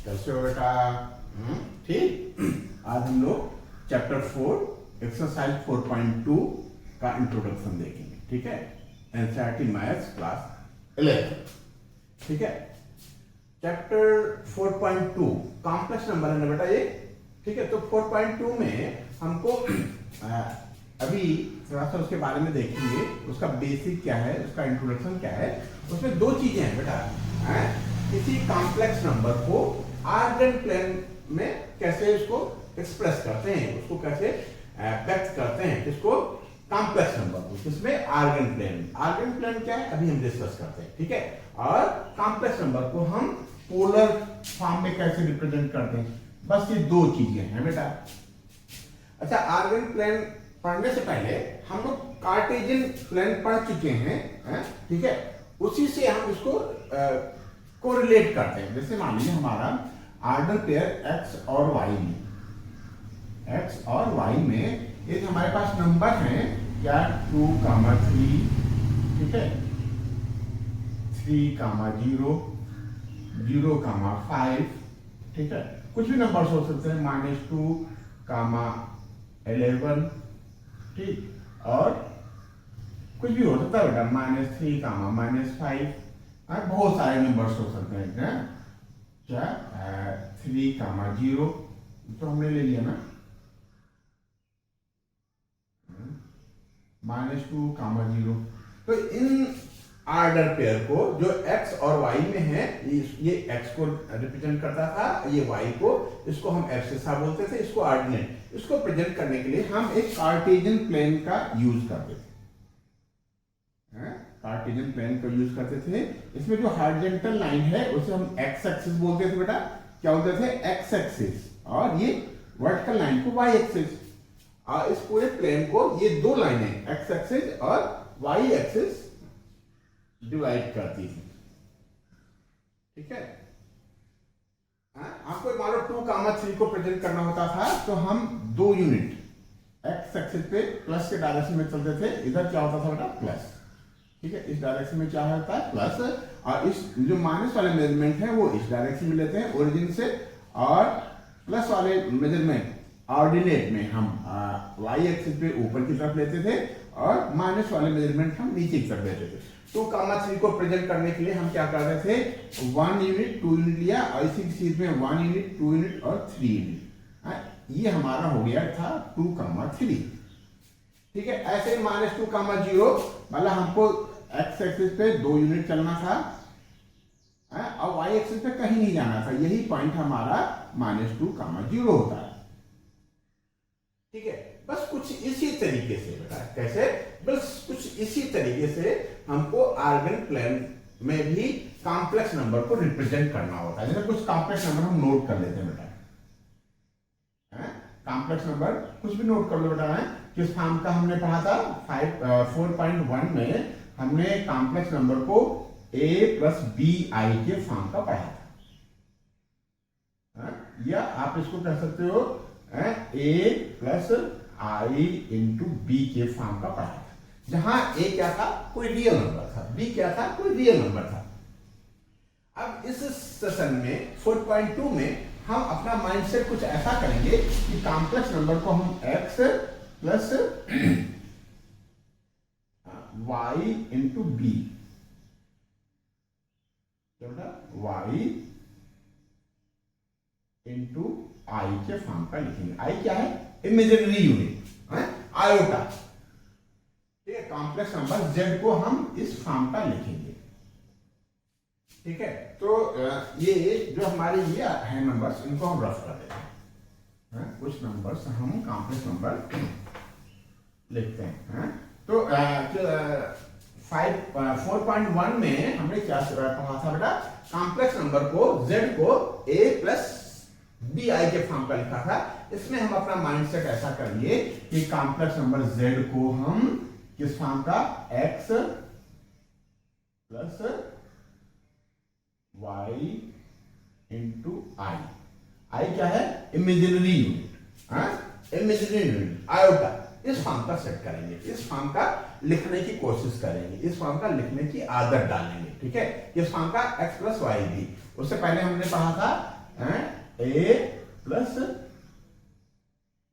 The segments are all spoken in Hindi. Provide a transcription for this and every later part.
कैसे हो बेटा? ठीक। आज हम लोग चैप्टर 4 एक्सरसाइज 4.2 का इंट्रोडक्शन देखेंगे। ठीक है, एनसीईआरटी मैथ्स क्लास 11। ठीक है, चैप्टर 4.2 कॉम्प्लेक्स नंबर है ना बेटा ये। ठीक है, तो 4.2 में हमको अभी थोड़ा सा उसके बारे में देखेंगे, उसका बेसिक क्या है, उसका इंट्रोडक्शन क्या है। उसमें दो चीजें हैं बेटा। किसी कॉम्प्लेक्स नंबर को आर्गन प्लेन में कैसे उसको एक्सप्रेस करते हैं, उसको कैसे व्यक्त करते हैं, किसको, कॉम्प्लेक्स नंबर को, किसमें, आर्गन प्लेन। आर्गन प्लेन क्या है अभी हम डिस्कस करते हैं। ठीक है, और कॉम्प्लेक्स नंबर को हम पोलर फॉर्म में कैसे रिप्रेजेंट करते हैं। बस ये दो चीजें हैं बेटा। अच्छा, आर्गन प्लेन पढ़ने से पहले हम लोग कार्टेशियन प्लेन पढ़ चुके हैं। ठीक है, उसी से हम इसको कोरिलेट करते हैं। जैसे मान लीजिए हमारा आर्डर पेयर x और y में, x और y में ये हमारे पास नंबर हैं क्या, 2, 3, ठीक है, 3, 0, 0, 5, ठीक है, कुछ भी नंबर हो सकते हैं, -2, 11, ठीक, और कुछ भी हो सकता है बेटा, -3, -5, बहुत सारे नंबर्स हो सकते हैं। क्या 3, 0 तो हमने ले लिया ना, -2, 0। तो इन आर्डर पेयर को जो x और y में है, ये x को रिप्रेजेंट करता था, ये y को, इसको हम एब्सिसा बोलते थे, इसको ऑर्डिनेट। इसको प्रेजेंट करने के लिए हम एक कार्टेशियन प्लेन का यूज करते थे। कार्टेशियन प्लेन को यूज करते थे। इसमें जो हॉरिजॉन्टल लाइन है उसे हम x एक्सिस बोलते थे बेटा। क्या बोलते थे, x एक्सिस, और ये वर्टिकल लाइन को y एक्सिस। और इस पूरे प्लेन को ये दो लाइनें x एक्सिस और y एक्सिस डिवाइड करती थी। ठीक है, आपको मान लो 2, 3 को प्रेजेंट करना होता था, तो हम दो यूनिट x एक्सिस पे प्लस के डायरेक्शन में चलते थे। इधर क्या होता था बेटा, प्लस। ठीक है, इस डायरेक्शन में क्या होता है, प्लस, और इस जो माइनस वाले मेजरमेंट है वो इस डायरेक्शन में लेते हैं ओरिजिन से, और प्लस वाले मेजरमेंट ऑर्डिनेट में हम y एक्सिस पे ऊपर की तरफ लेते थे, और माइनस वाले मेजरमेंट हम नीचे की तरफ लेते थे। 2, 3 को प्रेजेंट करने के लिए हम क्या करते थे, 1 यूनिट 2 यूनिट लिया, और इसी चीज में 1 यूनिट 2 यूनिट और 3 यूनिट। ये हमारा हो गया था 2, 3। ठीक है, ऐसे -2, 0 मतलब हमको x एक्सिस पे 2 यूनिट चलना था, और y एक्सिस पे कहीं नहीं जाना था। यही पॉइंट हमारा -2, 0 होता है। ठीक है, बस कुछ इसी तरीके से बेटा, कैसे, बस कुछ इसी तरीके से हमको आर्गन प्लेन में भी कॉम्प्लेक्स नंबर को रिप्रेजेंट करना होता है। जैसे कुछ कॉम्प्लेक्स नंबर हम नोट कर लेते हैं बेटा। कॉम्प्लेक्स नंबर कुछ भी नोट कर लो बेटा। किस फॉर्म का हमने पढ़ा था, 4.1 में हमने कॉम्प्लेक्स नंबर को a + bi के फॉर्म का पढ़ा था। या आप इसको कह सकते हो a + i × b के फॉर्म का पढ़ा था, जहां a क्या था, कोई रियल नंबर था, b क्या था, कोई रियल नंबर था। अब इस सेशन में 4.2 में हम अपना माइंडसेट कुछ ऐसा करेंगे कि कॉम्प्लेक्स नंबर को हम x + y × b, y × i के फॉर्म का लिखेंगे। i क्या है, इमेजिनरी यूनिट, आयोटा। ठीक है, कॉम्प्लेक्स नंबर z को हम इस फॉर्म का लिखेंगे। ठीक है, तो ये जो हमारे ये है नंबर्स, इनको हम रफ कर देते हैं। कुछ नंबर्स हम कॉम्प्लेक्स नंबर लिखते हैं। तो 4.1 में हमने क्या पढ़ा था बेटा, कॉम्प्लेक्स नंबर को z को a + bi के फॉर्म का लिखा था। इसमें हम अपना माइंडसेट ऐसा करेंगे कि कॉम्प्लेक्स नंबर z को हम किस फॉर्म का, x + y × i। i क्या है, imaginary unit, imaginary unit, iota. इस फॉर्म का सेट करेंगे, इस फॉर्म का लिखने की कोशिश करेंगे, इस फॉर्म का लिखने की आदत डालेंगे। ठीक है, इस फॉर्म का x + y b। उससे पहले हमने पढ़ा था ए प्लस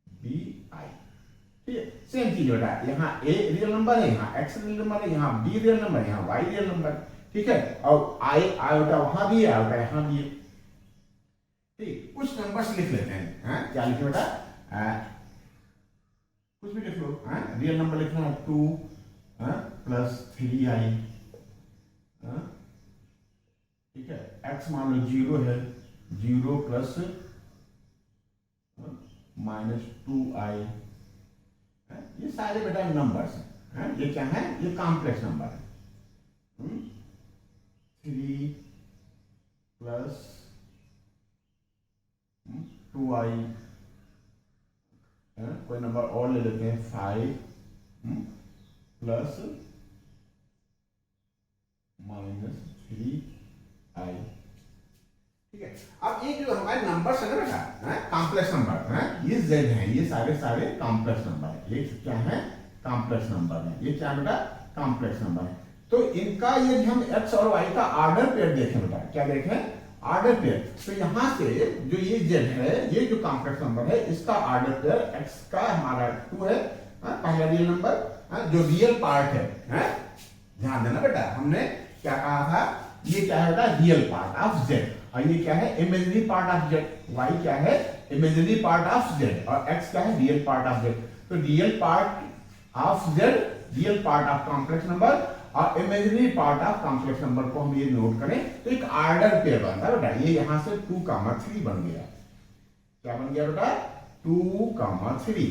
बी आई। ठीक है, सेम चीज बेटा, यहाँ ए रियल नंबर है, यहाँ एक्स रियल नंबर है, यहाँ बी रियल नंबर है, यहाँ वाई रियल नंबर है। ठीक है, और आई आयोटा वहां भी है, आयोटा यहाँ भी है। ठीक, कुछ नंबर्स लिख लेते हैं। क्या लिखे बेटा? कुछ भी लिख लो। रियल नंबर लिखना है 2 प्लस 3i। ठीक है, x मान लो 0 है, 0 प्लस माइनस 2i। ये सारे बेटा नंबर्स हैं। ये क्या है? ये कॉम्प्लेक्स नंबर है। 3 प्लस 2i। कोई नंबर और ले लेते हैं, 5 प्लस माइनस 3i। ठीक है, अब ये जो हमारे नंबर्स है ना बेटा, कॉम्प्लेक्स नंबर, ये z है, ये सारे कॉम्प्लेक्स नंबर है। ये क्या है? कॉम्प्लेक्स नंबर है। ये क्या बेटा? कॉम्प्लेक्स नंबर है। तो इनका यदि हम x और y का ऑर्डर पेयर देखें बेटा, क्या देखें? Order pair. तो यहां से जो ये z है, ये जो कॉम्प्लेक्स नंबर है, इसका ऑर्डर पेयर x का हमारा 2 है, पहला रियल नंबर, जो रियल पार्ट है। ध्यान देना बेटा, हमने क्या कहा था? ये क्या है बेटा? रियल पार्ट ऑफ z, और ये क्या है? Imaginary part of z। y क्या है? इमेजिनरी पार्ट ऑफ z, और x क्या है? Real part of z। तो real part of z, real part of complex number और imaginary part of complex number को हम ये नोट करें तो एक ऑर्डर पेयर बनता है बेटा। ये यहां से 2, 3 बन गया। क्या बन गया बेटा? 2, 3।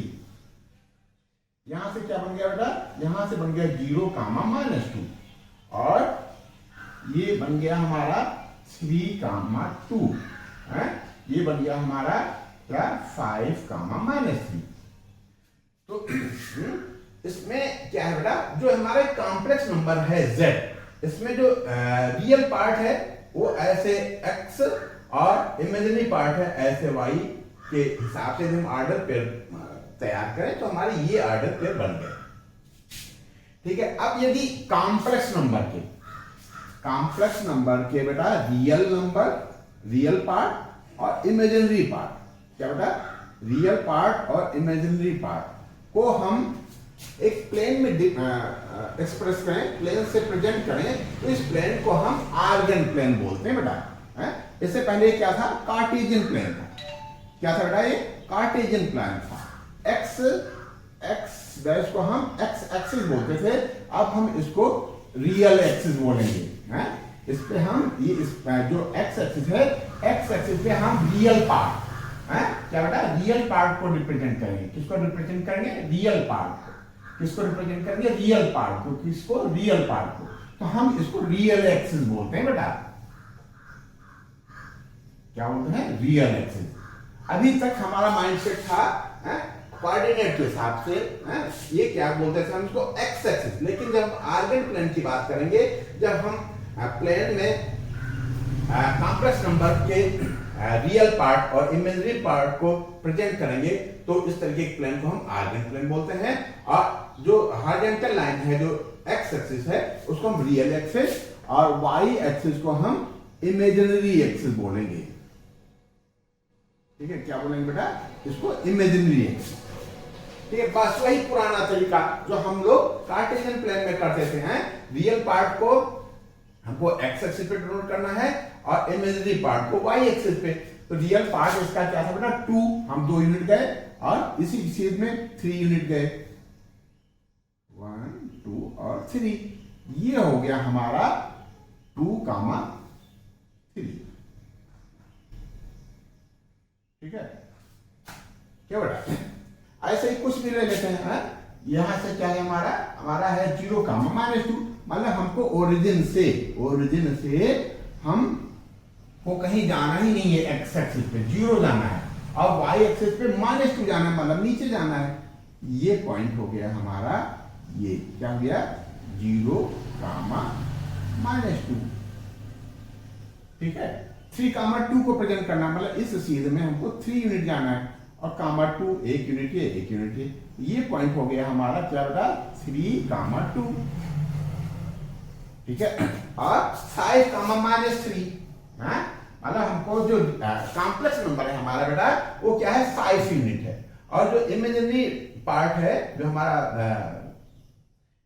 यहां से क्या बन गया बेटा? यहां से बन गया 0, -2, और ये बन गया हमारा 3, 2। ये बन गया हमारा क्या? 5, -3। तो इसमें क्या है बेटा? जो हमारा कॉम्प्लेक्स नंबर है z, इसमें जो रियल पार्ट है वो ऐसे x और इमेजिनरी पार्ट है ऐसे y के हिसाब से हम ऑर्डर पेयर तैयार करें तो हमारे ये ऑर्डर पेयर बन गए। ठीक है, अब यदि कॉम्प्लेक्स नंबर के बेटा रियल नंबर, रियल पार्ट और इमेजिनरी पार्ट, क्या बेटा? रियल पार्ट और इमेजिनरी पार्ट को हम एक प्लेन में एक्सप्रेस करें, प्लेन से प्रेजेंट करें, तो इस प्लेन को हम आर्गन प्लेन बोलते हैं बेटा। इससे पहले क्या था? कार्टेशियन प्लेन था। क्या था बेटा? ये कार्टेशियन प्लेन था। एक्स डैश को हम एक्स एक्सिस बोलते थे, अब हम इसको रियल एक्सिस बोलेंगे। इस पे हम जो एक्स एक्सिस है, एक्स एक्सिस पे हम रियल पार्ट, क्या बेटा? रियल पार्ट को रिप्रेजेंट करेंगे। किसको रिप्रेजेंट करेंगे? रियल पार्ट को। किसको रिप्रेजेंट करेंगे? रियल पार्ट को। किसको? रियल पार्ट को। तो हम इसको रियल एक्सिस बोलते हैं बेटा। क्या बोलते हैं? Real axis. अभी तक हमारा माइंडसेट था कोऑर्डिनेट के हिसाब से, ये क्या बोलते थे हम इसको? X axis. लेकिन जब हम आर्गन प्लेन की बात करेंगे, जब हम प्लेन में कॉम्प्लेक्स नंबर के रियल पार्ट और इमेजिनरी पार्ट को प्रेजेंट करेंगे, तो इस तरीके के प्लेन को हम आर्गन प्लेन बोलते हैं। और जो हॉरिजॉन्टल लाइन है, जो एक्स एक्सिस है, उसको हम रियल एक्सिस, और वाई एक्सिस को हम इमेजिनरी एक्सिस बोलेंगे। ठीक है, क्या बोलेंगे बेटा? इसको इमेजिनरी एक्सिस। ठीक है, बस वही पुराना तरीका जो हम लोग कार्टेशियन प्लेन में करते थे। रियल पार्ट को हमको एक्स एक्सिस पे डिनोट करना है और इमेजिनरी पार्ट को वाई एक्सिस पे। तो रियल पार्ट इसका क्या था बेटा? 2, हम 2 यूनिट गए, और इसी चीज में 3 यूनिट गए, 1, 2 और 3। ये हो गया हमारा 2, 3। ठीक है, क्या बेटा? ऐसे ही कुछ भी ले लेते हैं। यहां से क्या है हमारा है 0, -2। मतलब हमको ओरिजिन से हम को कहीं जाना ही नहीं है, एक्स एक्सिस पे 0 जाना है, और वाई एक्सिस पे -2 जाना है, मतलब नीचे जाना है। ये पॉइंट हो गया हमारा, ये क्या हो गया? 0, -2। ठीक है, 3, 2 को प्रेजेंट करना, मतलब इस सीध में हमको 3 यूनिट जाना है, और 2 1 यूनिट है, 1 यूनिट है। ये पॉइंट हो गया हमारा क्या बेटा? 3, 2। ठीक है, और 5, -3, मतलब हमको जो कॉम्प्लेक्स नंबर है हमारा बेटा वो क्या है 5 यूनिट है, और जो इमेजिनरी पार्ट है जो हमारा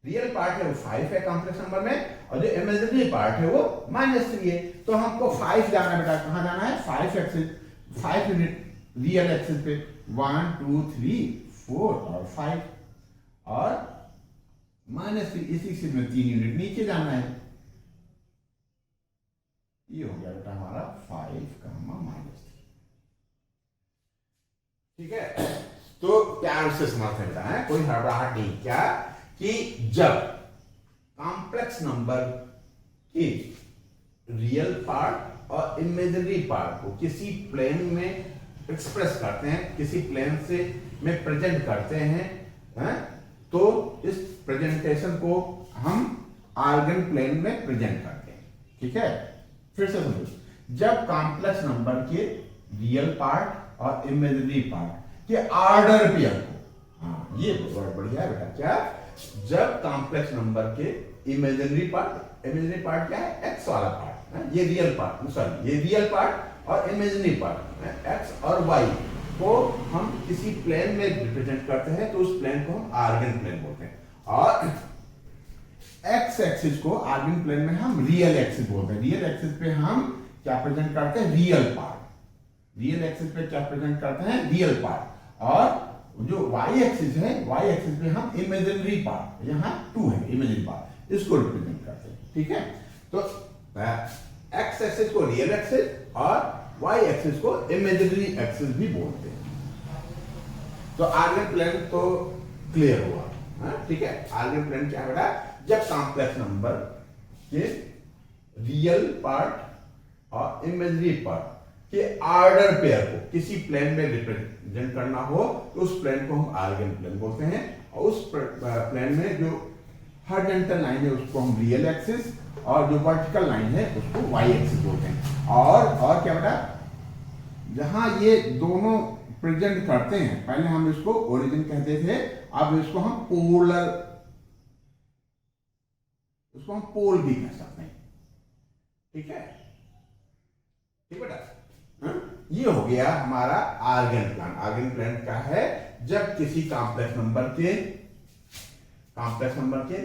रियल पार्ट है वो 5 है कॉम्प्लेक्स नंबर में, और जो इमेजिनरी पार्ट है वो -3 है। तो हमको 5 जाना बेटा, कहाँ जाना है 5 एक्सिस 5 यूनिट रियल एक्सिस पे 1 2 3 4 और 5, और -3 इसी से में 3 यूनिट नीचे जाना है। ये हो गया बेटा हमारा 5, -3। ठीक है, तो प्यार से समझते बेटा है, कोई हड़बड़ाहट नहीं। क्या कि जब कॉम्प्लेक्स नंबर के रियल पार्ट और इमेजिनरी पार्ट को किसी प्लेन में एक्सप्रेस करते हैं, किसी प्लेन से में प्रेजेंट करते हैं, तो इस प्रेजेंटेशन को हम आर्गन प्लेन में प्रेजेंट करते हैं। ठीक है, फिर से समझो, जब कॉम्प्लेक्स नंबर के रियल पार्ट और इमेजिनरी पार्ट के ऑर्डर पेयर को, हाँ ये बहुत बढ़िया है बेटा, क्या जब कॉम्प्लेक्स नंबर के इमेजिनरी पार्ट क्या है एक्स वाला पार्ट, ये रियल पार्ट, सॉरी ये रियल पार्ट और इमेजिनरी पार्ट एक्स और वाई को हम किसी प्लेन में रिप्रेजेंट करते हैं, तो उस प्लेन को हम आर्गन प्लेन बोलते हैं। और एक्स एक्सिस को आर्गन प्लेन में हम रियल एक्सिस बोलते हैं। रियल एक्सिस पे हम क्या प्रेजेंट करते हैं, रियल पार्ट। रियल एक्सिस पे क्या प्रेजेंट करते हैं, रियल पार्ट। और जो वाई एक्सिस है, वाई एक्सिस पे हम इमेजिनरी पार्ट, यहाँ 2 है इमेजिनरी पार्ट, इसको रिप्रेजेंट करते हैं। ठीक है, तो एक्स एक्सिस को रियल एक्सिस और वाई एक्सिस को इमेजिनरी एक्सिस भी बोलते हैं। तो आर्गन प्लेन तो क्लियर हुआ। ठीक है, आर्गन प्लेन क्या है, जब कॉम्प्लेक्स नंबर के रियल पार्ट और इमेजिनरी पार्ट के ऑर्डर पेयर को किसी प्लेन में रिप्रेजेंट करना हो, तो उस प्लेन को हम आर्गन प्लेन बोलते हैं। और उस प्लेन में जो हॉरिजॉन्टल लाइन है उसको हम रियल एक्सिस, और जो वर्टिकल लाइन है उसको वाई एक्सिस बोलते हैं। और क्या बेटा, जहां ये दोनों प्रेजेंट करते हैं, पहले हम इसको ओरिजिन कहते थे, अब इसको हम पोलर, उसको हम पोल भी कह सकते हैं। ठीक है, ठीक बेटा, ये हो गया हमारा आर्गन प्लेन। आर्गन प्लेन क्या है, जब किसी कॉम्प्लेक्स नंबर के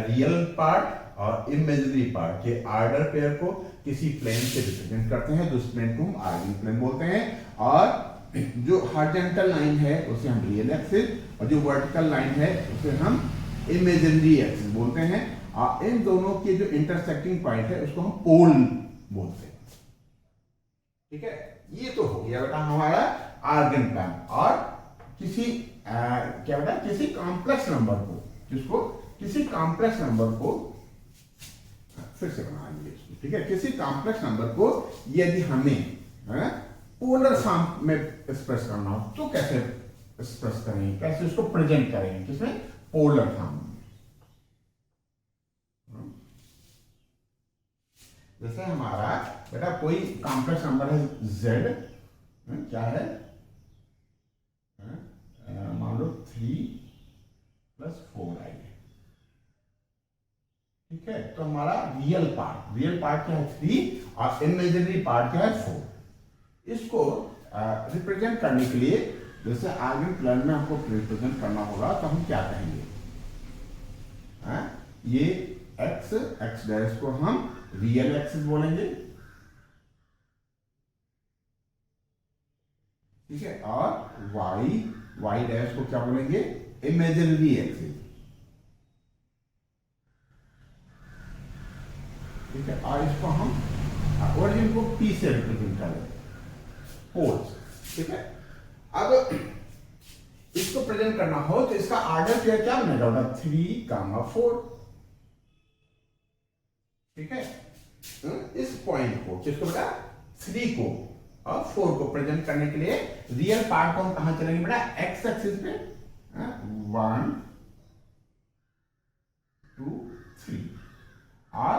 रियल पार्ट और इमेजिनरी पार्ट के ऑर्डर पेयर को किसी प्लेन से रिप्रेजेंट करते हैं, तो उस प्लेन को हम आर्गन प्लेन बोलते हैं। और जो हॉरिजॉन्टल लाइन है उसे हम रियल एक्सिस, और जो वर्टिकल लाइन है उसे हम इमेजिनरी एक्सिस बोलते हैं। और इन दोनों के जो इंटरसेक्टिंग पॉइंट है उसको हम पोल बोलते हैं। ठीक है, ये तो हो गया बेटा हमारा आर्गन प्लेन। और किसी क्या बेटा, किसी कॉम्प्लेक्स नंबर को, किसी कॉम्प्लेक्स नंबर को फिर से बनाएंगे इसको। ठीक है, किसी कॉम्प्लेक्स नंबर को यदि हमें पोलर फॉर्म में एक्सप्रेस करना हो, तो कैसे एक्सप्रेस करेंगे, कैसे उसको प्रेजेंट करेंगे, किसमें, पोलर फॉर्म में। जैसे हमारा बेटा कोई कॉम्प्लेक्स नंबर है z, क्या है, मान लो 3 + 4i है। ठीक है, तो हमारा रियल पार्ट क्या है 3, और इमेजिनरी पार्ट क्या है 4। इसको रिप्रेजेंट करने के लिए, जैसे आर्गन प्लेन में हमको रिप्रेजेंट करना होगा, तो हम क्या कहेंगे, ये x डैश को हम रियल एक्सिस बोलेंगे। ठीक है, और y डैश को क्या बोलेंगे, इमेजिनरी एक्सिस। ठीक है, और इसको हम ओरिजिन को p से रिप्रेजेंट करेंगे, पोल्स। ठीक है, अब इसको प्रेजेंट करना हो तो इसका ऑर्डर क्या बनेगा, 3, 4। ठीक है, इस पॉइंट को, किसको बेटा, 3 को और 4 को प्रेजेंट करने के लिए रियल पार्ट को हम कहां चलेंगे बेटा, एक्स एक्सिस पे, 1 2 3, और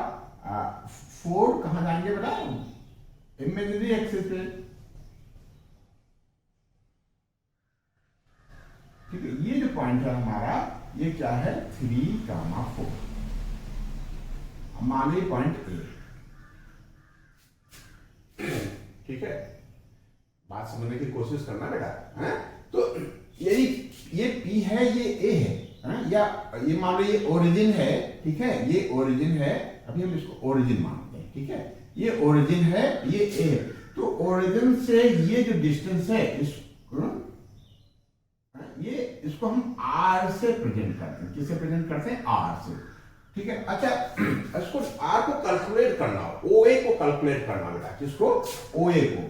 4 कहां जाएंगे बेटा, इमेजिनरी एक्सिस पे। ठीक है, ये जो पॉइंट है हमारा, ये क्या है, 3, 4, मान लीजिए पॉइंट ए। ठीक है, बात समझने की कोशिश करना बेटा, है? तो यदि ये P है, ये A है, या ये मान लो ये ओरिजिन है, ठीक है, ये ओरिजिन है, अभी हम इसको ओरिजिन मानते हैं, ठीक है, ये ओरिजिन है, ये A है, तो ओरिजिन से ये जो डिस्टेंस है ये इसको हम R से प्रेजेंट करते हैं, किससे प्रेजेंट करते हैं? R से, ठीक है। अच्छा, इसको R को कैलकुलेट करना हो, OA को कैलकुलेट करना बेटा, किसको? OA को,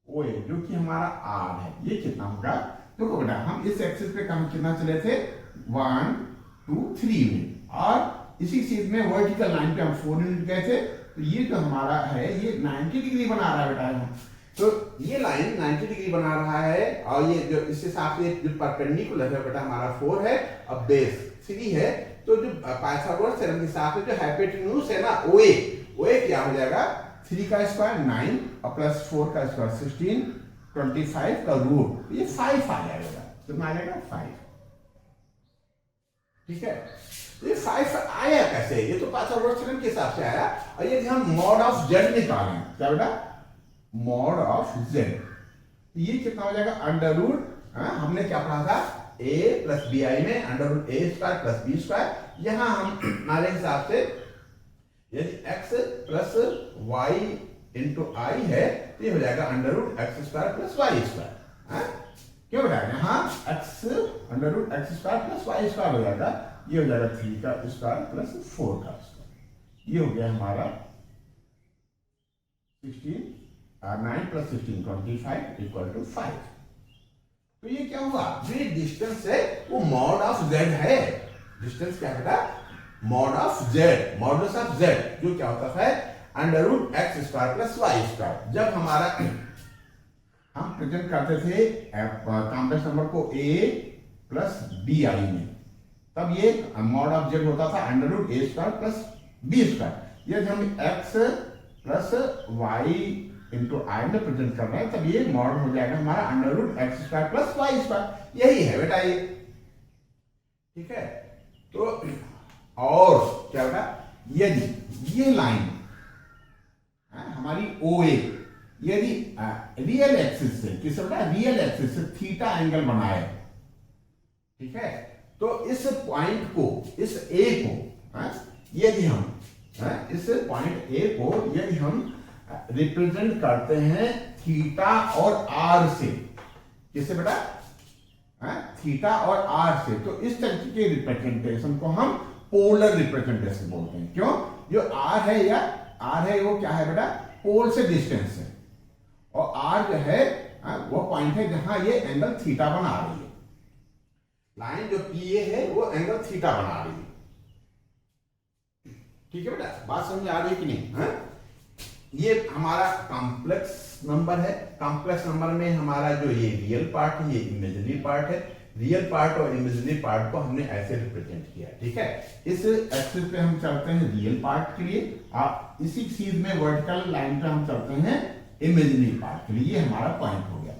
OA जो कि हमारा R है, ये कितना होगा? देखो बेटा, हम इस एक्सिस पे हम कितना चले थे? 1 2 3 में, और इसी चीज में वर्टिकल लाइन पे हम 4 यूनिट गए थे, तो ये जो हमारा है ये 90 डिग्री बना रहा है बेटा, तो ये लाइन 90 डिग्री बना रहा है, और ये जो इस हिसाब से जो परपेंडिकुलर है बेटा हमारा 4 है, अब बेस 3 है, तो जो पाइथागोरस थ्योरम के हिसाब से जो हाइपोटेन्यूज है ना OA क्या हो जाएगा? 3 का स्क्वायर 9 और प्लस 4 का स्क्वायर 16, 25 का रूट, ये 5 आ जाएगा, कितना आ जाएगा? 5, ठीक है। ये 5 आया कैसे? ये तो पाइथागोरस थ्योरम के हिसाब से आया, और यदि हम मॉड ऑफ z निकालें, क्या बेटा? मॉड ऑफ z, ये कितना हो जाएगा? अंडर रूट, हमने क्या पढ़ा था? a प्लस बी आई में under root a square plus b square, यहां हम हमारे हिसाब से यदि x plus y into i है, तो ये हो जाएगा under root x square plus y square, क्यों बेटा? यहाँ x under root x square plus y square हो जाएगा, ये हो जाएगा 3 का स्क्वायर प्लस 4 का स्क्वायर, ये हो गया हमारा 16, 9 प्लस 16 25 इक्वल टू 5। तो ये क्या हुआ? जो ये डिस्टेंस है वो मॉड ऑफ z है, डिस्टेंस क्या बेटा? Mod of z, modulus of z, जो क्या होता है? Under root x square plus y square. जब हमारा हम प्रेजेंट करते थे कॉम्प्लेक्स नंबर को a प्लस बी आई में, तब ये मॉड ऑफ z होता था under root a square plus b square. यदि हम x plus y into i में प्रेजेंट कर रहे हैं, तब ये मॉड हो जाएगा हमारा under root x square plus y square, यही है बेटा ये, ठीक है। तो और क्या बेटा? यदि ये लाइन हमारी OA यदि रियल एक्सिस से, किस बेटा? रियल एक्सिस से थीटा एंगल बनाए, ठीक है, तो इस पॉइंट को, इस A को यदि हम इस पॉइंट A को यदि हम रिप्रेजेंट करते हैं थीटा और R से, किससे बेटा? थीटा और R से, तो इस तरीके के रिप्रेजेंटेशन को हम पोलर रिप्रेजेंटेशन बोलते हैं। क्यों? जो R है, या R है वो क्या है बेटा? पोल से डिस्टेंस है, और R जो है वो पॉइंट है जहां ये एंगल थीटा बना रही है, लाइन जो PA है वो एंगल थीटा बना रही है, ठीक है बेटा? बात समझ आ रही है कि नहीं? ये हमारा कॉम्प्लेक्स नंबर है, कॉम्प्लेक्स नंबर में हमारा जो ये रियल पार्ट है, ये इमेजिनरी पार्ट है, रियल पार्ट और इमेजिनरी पार्ट को हमने ऐसे रिप्रेजेंट किया, ठीक है। इस एक्सिस पे हम चलते हैं रियल पार्ट के लिए, और इसी चीज में वर्टिकल लाइन पे हम चलते हैं इमेजिनरी पार्ट के लिए, ये हमारा पॉइंट हो गया।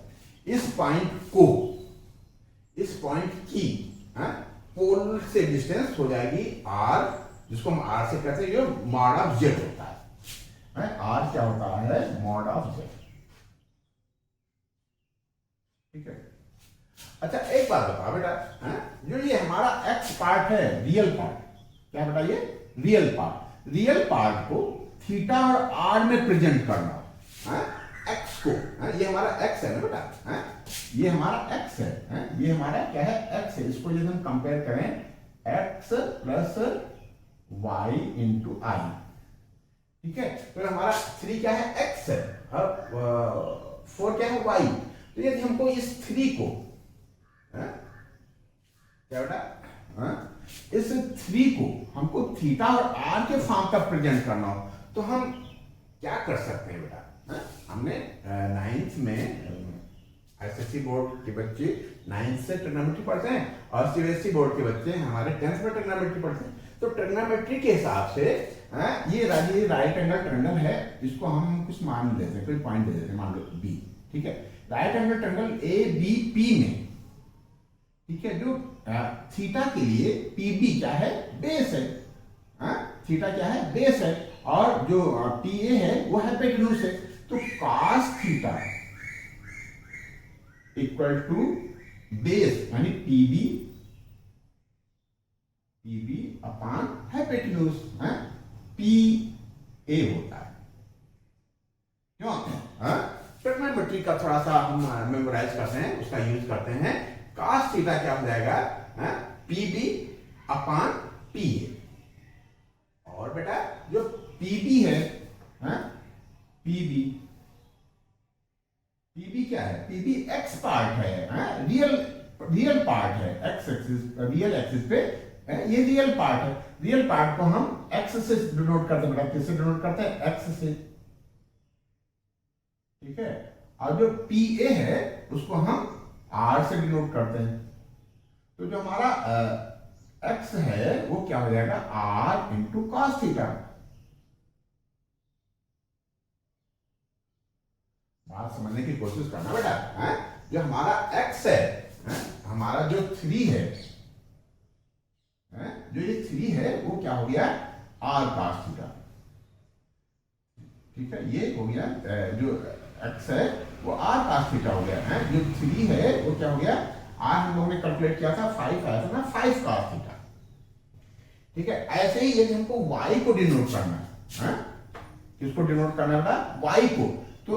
इस पॉइंट को, इस पॉइंट की पोल से डिस्टेंस हो जाएगी r, जिसको हम r से कहते हैं, ये मॉड ऑफ z होता है, R क्या होता है? मॉड ऑफ z, ठीक है। अच्छा, एक बात बताओ बेटा, जो ये हमारा x पार्ट है, रियल पार्ट, क्या बेटा? ये रियल पार्ट को थीटा और r में प्रेजेंट करना, x को, ये हमारा x है ना बेटा, ये हमारा x है, ये हमारा क्या है? x है। इसको यदि हम कंपेयर करें x प्लस y इंटू आई, ठीक है, तो हमारा 3 क्या है? x है, और 4 क्या है? y। तो यदि हमको इस 3 को क्या बेटा? इस 3 को हमको थीटा और r के फॉर्म का प्रेजेंट करना हो, तो हम क्या कर सकते हैं बेटा? हमने 9th में एसएससी बोर्ड के बच्चे 9th से ट्रिग्नोमेट्री पढ़ते हैं, और सीबीएसई बोर्ड के बच्चे हमारे 10th में ट्रिग्नोमेट्री पढ़ते हैं। तो ट्रिग्नोमेट्री के हिसाब से ये राइट एंगल ट्रायंगल है, इसको हम कुछ मान देते हैं, कोई पॉइंट दे देते हैं, मान लो B, ठीक है। राइट एंगल ट्रायंगल ABP में, ठीक है, जो थीटा के लिए PB क्या है? बेस है, थीटा क्या है? बेस है, और जो PA है वो हाइपोटेन्यूज है। तो थीटा इक्वल टू बेस यानी पीबी अपान हाइपोटेन्यूज है, पी ए होता है। क्यों? ट्रिग्नोमेट्री का थोड़ा सा हम मेमोराइज करते हैं, उसका यूज करते हैं। cos थीटा क्या हो जाएगा? PB upon P A. और बेटा जो पीबी है, पीबी क्या है? पीबी एक्स पार्ट है, रियल पार्ट है, एक्स एक्सिस, रियल एक्सिस पे ये रियल पार्ट है। रियल पार्ट को हम एक्स से डिनोट करते हैं, मतलब किससे डिनोट करते हैं? एक्स से, ठीक है। और जो पी ए है उसको हम आर से डिनोट करते हैं। तो जो हमारा एक्स है वो क्या हो जाएगा? R into cos theta. बात समझने की कोशिश करना बेटा। जो हमारा x है, हमारा जो 3 है, जो ये 3 है वो क्या हो गया? r cos थीटा, ठीक है। ये हो गया जो x है वो r cos थीटा हो गया। जो 3 है वो क्या हो गया? r हम लोगों ने कैलकुलेट किया था 5 आया था ना, 5 cos थीटा, ठीक है। ऐसे ही यदि हमको y को डिनोट करना है, किसको डिनोट करना है बेटा? y को। तो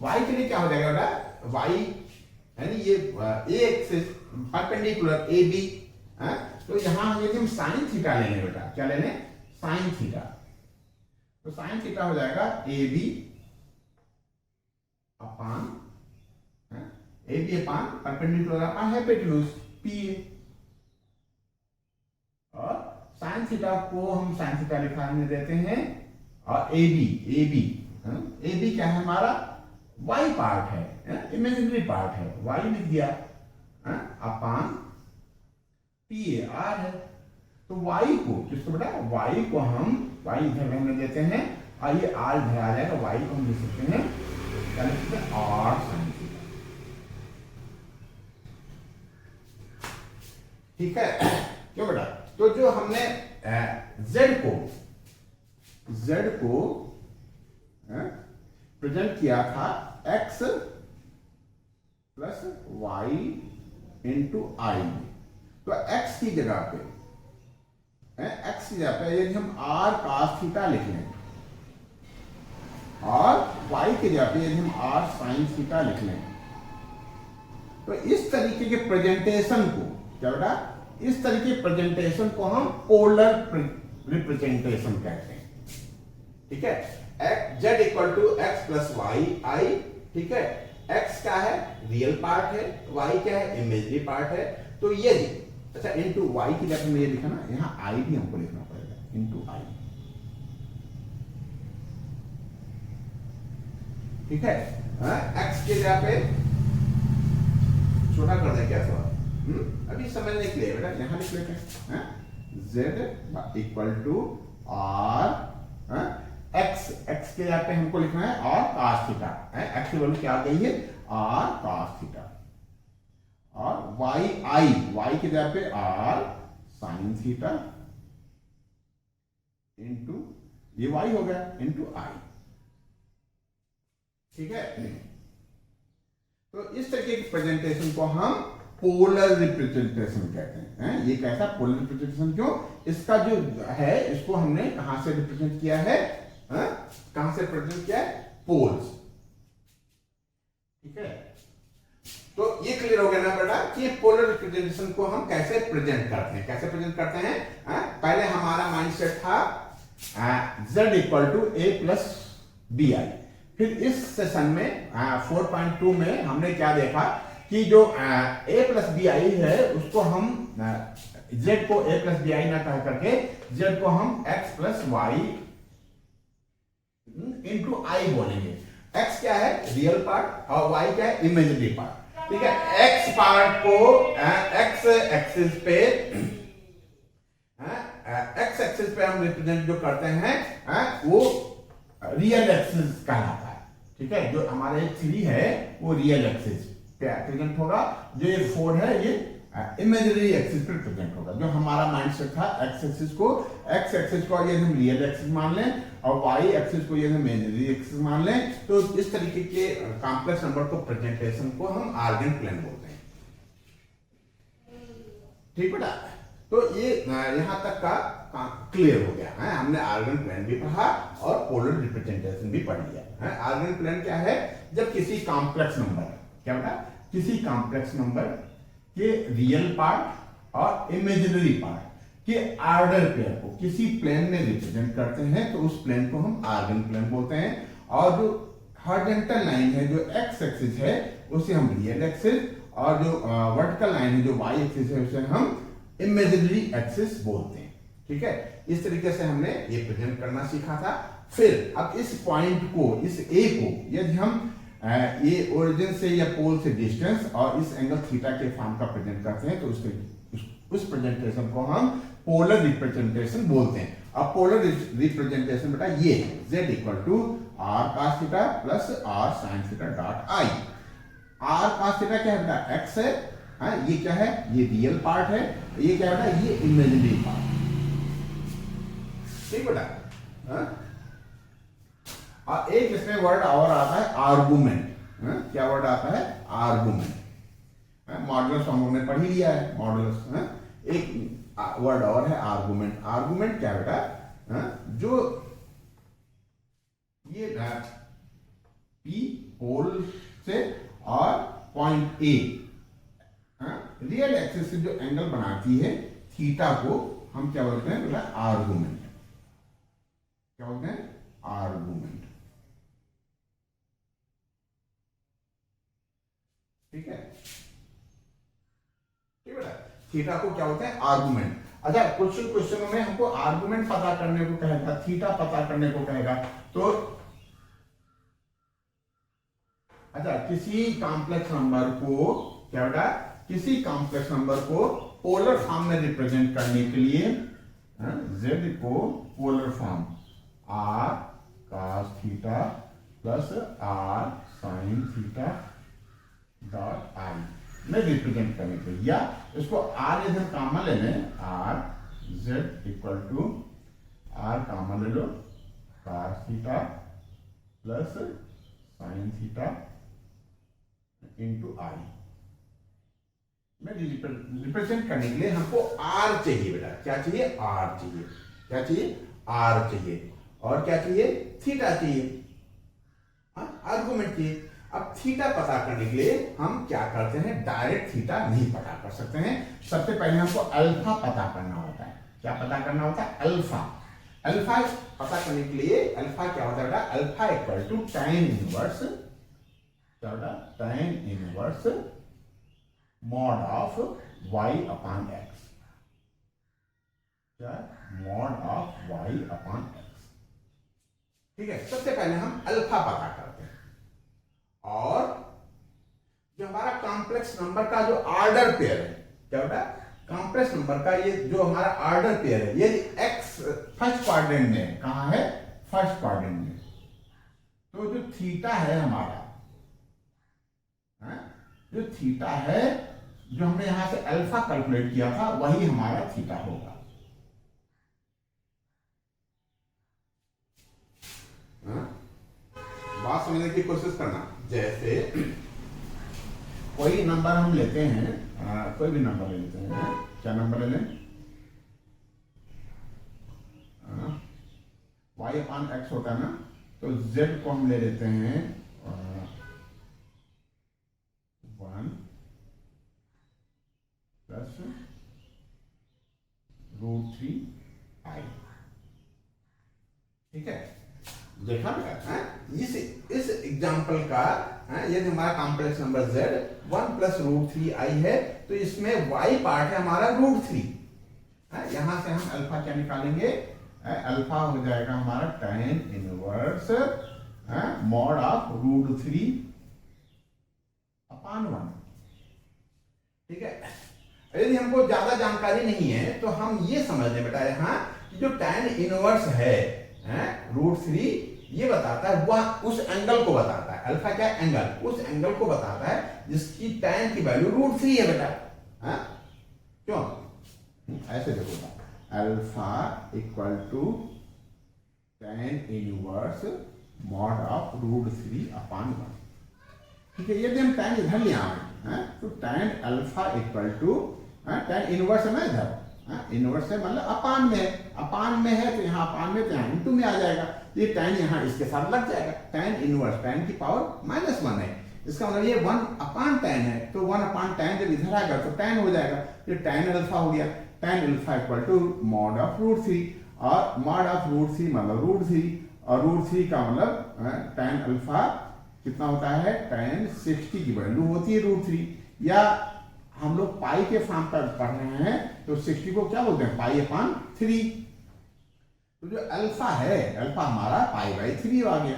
y के लिए क्या हो जाएगा बेटा? y यानी ये a axis perpendicular A B, तो यहां यदि हम साइन थीटा लेंगे बेटा, क्या लेने? Sine theta. तो साइन थीटा हो जाएगा A B upon perpendicular upon hypotenuse P A. और साइन थीटा को हम साइन थीटा लिखने देते हैं, और ए बी क्या है? हमारा y पार्ट है, इमेजिनरी पार्ट है, y लिख दिया, अपान पी ए आर है। तो y को किसको बेटा? y को हम y इधर रहने देते हैं, और ये r इधर आ जाएगा। y को हम लिख सकते हैं, क्या लिख सकते हैं? r sin थीटा, ठीक है। क्यों बेटा? तो जो हमने z को प्रेजेंट किया था x प्लस वाई इंटू आई, तो x की जगह पे यदि हम r cos थीटा लिख लें, और y की जगह पे यदि हम r sin थीटा लिख लें, तो इस तरीके के प्रेजेंटेशन को क्या बेटा? इस तरीके के प्रेजेंटेशन को हम पोलर रिप्रेजेंटेशन कहते हैं, ठीक है। z equal to x plus y i, ठीक है। x क्या है? रियल पार्ट है, y क्या है? इमेजिनरी पार्ट है। तो ये अच्छा इनटू y की जगह में ये लिखा ना, यहाँ i भी हमको लिखना पड़ेगा, इनटू i, ठीक है। x की जगह पे छोटा कर दें क्या थोड़ा, अभी समझने के लिए बेटा यहां लिख लेते हैं, z equal to r x के यहाँ पे हमको लिखना है और cos थीटा, x की वैल्यू क्या आ गई है? r cos थीटा, और y की जगह पे r sin थीटा इंटू ये y हो गया इंटू i, ठीक है। तो इस तरीके की प्रेजेंटेशन को हम पोलर रिप्रेजेंटेशन कहते हैं। ये कैसा पोलर रिप्रेजेंटेशन? क्यों? इसका जो है इसको हमने कहां से रिप्रेजेंट किया है? कहां से प्रेजेंट किया है? पोल्स, ठीक है। तो ये क्लियर हो गया ना बेटा कि पोलर रिप्रेजेंटेशन को हम कैसे प्रेजेंट करते हैं, कैसे प्रेजेंट करते हैं। पहले हमारा माइंडसेट था z equal to a plus b i. फिर इस सेशन में 4.2 में हमने क्या देखा कि जो a प्लस बी आई है उसको हम z को a प्लस बी आई ना कह करके z को हम x प्लस वाई इंटू आई बोलेंगे। x क्या है? रियल पार्ट, और y क्या है? इमेजिनरी पार्ट, ठीक है। x पार्ट को x एक्सिस पे हम रिप्रेजेंट जो करते हैं वो रियल एक्सिस कहलाता है, ठीक है। जो हमारे 3 है वो रियल एक्सिस पे प्रेजेंट होगा, जो ये 4 है ये इमेजिनरी एक्सिस पे प्रेजेंट होगा। जो हमारा माइंडसेट था x एक्सिस को यदि हम रियल एक्सिस मान लें और वाई एक्सिस को यदि इमेजिनरी एक्सिस मान लें तो इस तरीके के कॉम्प्लेक्स नंबर को प्रेजेंटेशन को हम आर्गन प्लेन बोलते हैं। ठीक बेटा, तो ये यहां तक का क्लियर हो गया है। हमने आर्गन प्लेन भी पढ़ा और पोलर रिप्रेजेंटेशन भी पढ़ लिया है। आर्गन प्लेन क्या है? जब किसी कॉम्प्लेक्स नंबर, क्या बेटा, किसी कॉम्प्लेक्स नंबर के रियल पार्ट और इमेजिनरी पार्ट के ऑर्डर पेयर को किसी प्लेन में रिप्रेजेंट करते हैं तो उस प्लेन को हम आर्गन प्लेन बोलते हैं। और जो हॉरिजॉन्टल लाइन है, जो एक्स एक्सिस है, उसे हम रियल एक्सिस, और जो वर्टिकल लाइन है, जो वाई एक्सिस है, उसे हम इमेजिनरी एक्सिस बोलते हैं। ठीक है, इस तरीके से हमने ये प्रेजेंट करना सीखा था। फिर अब इस पॉइंट को, इस ए को यदि हम ये ओरिजिन से या पोल से डिस्टेंस और इस एंगल थीटा के फॉर्म का प्रेजेंट करते हैं तो उस प्रेजेंटेशन को हम पोलर रिप्रेजेंटेशन बोलते हैं। अब पोलर रिप्रेजेंटेशन बेटा ये है, z equal to r cos theta plus r sin theta dot i. R cos theta क्या है बेटा? x है, ये क्या है? ये रियल पार्ट है। ये क्या बेटा? ये इमेजिनरी पार्ट। ठीक बेटा, और एक इसमें वर्ड और आता है आर्गुमेंट। क्या वर्ड आता है? आर्गुमेंट। मॉडुलस हम लोगों ने पढ़ ही लिया है, मॉडुलस। एक वर्ड और है आर्गुमेंट। आर्गुमेंट क्या बेटा? जो ये पी पोल से और पॉइंट ए रियल एक्सिस से जो एंगल बनाती है थीटा को हम क्या बोलते हैं बेटा? आर्गुमेंट। क्या बोलते हैं? आर्गुमेंट। ठीक है, ठीक बेटा, थीटा को क्या बोलते हैं? आर्गुमेंट। अच्छा, कुछ क्वेश्चनों में हमको आर्गुमेंट पता करने को कहेगा, थीटा पता करने को कहेगा, तो अच्छा, किसी कॉम्प्लेक्स नंबर को क्या बेटा? किसी कॉम्प्लेक्स नंबर को पोलर फॉर्म में रिप्रेजेंट करने के लिए z को polar form r cos theta plus r sin theta dot आई में रिप्रेजेंट करने के लिए, या इसको r यदि हम कॉमन ले लें, r z equal to r common ले लो cos theta plus sin theta into i में रिप्रेजेंट करने के लिए हमको r चाहिए बेटा। क्या चाहिए? r चाहिए। क्या चाहिए? r चाहिए। और क्या चाहिए? थीटा चाहिए, आर्गुमेंट चाहिए। अब थीटा पता करने के लिए हम क्या करते हैं? डायरेक्ट थीटा नहीं पता कर सकते हैं। सबसे पहले हमको अल्फा पता करना होता है। क्या पता करना होता है? अल्फा। अल्फा पता करने के लिए अल्फा क्या होता है बेटा? Alpha equal to tan inverse, क्या होता? tan inverse mod of y upon x। क्या? Mod of y upon x। ठीक है, सबसे पहले हम अल्फा पता करते हैं। और जो हमारा कॉम्प्लेक्स नंबर का जो ऑर्डर पेयर है, क्या बेटा? कॉम्प्लेक्स नंबर का ये जो हमारा ऑर्डर पेयर है, ये x फर्स्ट क्वाड्रेंट में है। कहां है? फर्स्ट क्वाड्रेंट में। तो जो थीटा है हमारा, जो थीटा है, जो हमने यहां से अल्फा कैलकुलेट किया था, वही हमारा थीटा होगा। बात समझने की कोशिश करना। जैसे कोई नंबर हम लेते हैं, कोई भी नंबर ले लेते हैं। क्या नंबर ले लें? y अपॉन x होता है ना, तो z को हम ले लेते हैं 1 प्लस √3i। ठीक है, देखा बेटा? इस एग्जांपल का यदि हमारा complex number z 1 plus √3i है, तो इसमें y पार्ट है हमारा √3। यहां से हम अल्फा क्या निकालेंगे? अल्फा हो जाएगा हमारा tan inverse mod of √3 upon 1। ठीक है, यदि हमको ज्यादा जानकारी नहीं है तो हम ये समझ लें बेटा, यहाँ जो tan इनवर्स है √3, ये बताता है, वह उस एंगल को बताता है। अल्फा क्या? एंगल। उस एंगल को बताता है जिसकी tan की वैल्यू √3 है बेटा। क्यों? ऐसे देखो, alpha equal to tan inverse mod of √3/1। ठीक है, यदि हम tan इधर ले आए तो tan alpha equal to tan inverse है ना इधर, इनवर्स है मतलब अपान में है, अपान में है तो यहाँ अपान में, तो यहाँ इनटू में आ जाएगा। ये tan यहाँ इसके साथ लग जाएगा। tan इनवर्स tan की पावर -1 है, इसका मतलब ये 1/tan है, तो 1/tan जब इधर आएगा तो tan हो जाएगा। ये tan अल्फा हो गया। tan alpha equal to mod of √3, और मॉड ऑफ √3 मतलब √3, और √3 का मतलब tan अल्फा कितना होता है, tan 60 की वैल्यू होती है √3, या हम लोग पाई के फॉर्म पर पढ़ रहे हैं तो 60 को क्या बोलते हैं, π/3। तो जो अल्फा है, अल्फा हमारा π/3 आ गया।